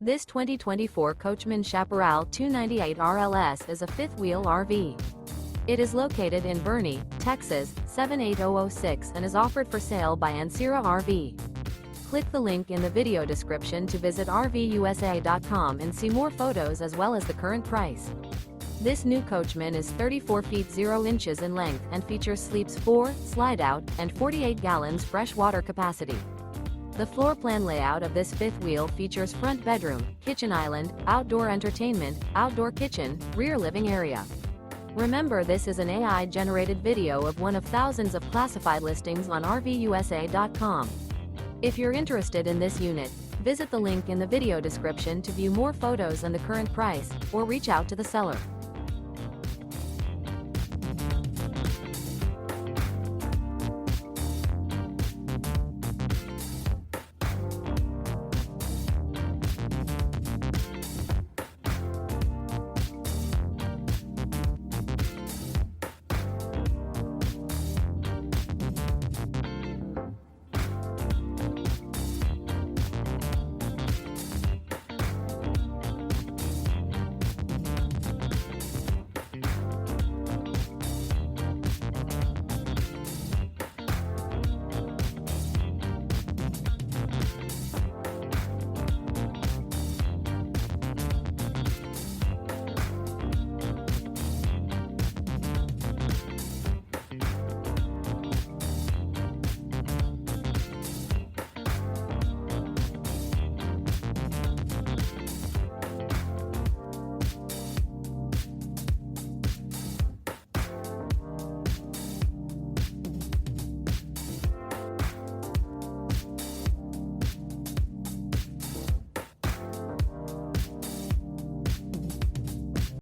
This 2024 Coachmen Chaparral 298 RLS is a fifth-wheel RV. It is located in Boerne, Texas, 78006 and is offered for sale by Ancira RV. Click the link in the video description to visit RVUSA.com and see more photos as well as the current price. This new Coachmen is 34 feet 0 inches in length and features sleeps 4, slide-out, and 48 gallons fresh water capacity. The floor plan layout of this fifth wheel features front bedroom, kitchen island, outdoor entertainment, outdoor kitchen, rear living area. Remember, this is an AI-generated video of one of thousands of classified listings on RVUSA.com. If you're interested in this unit, visit the link in the video description to view more photos and the current price, or reach out to the seller.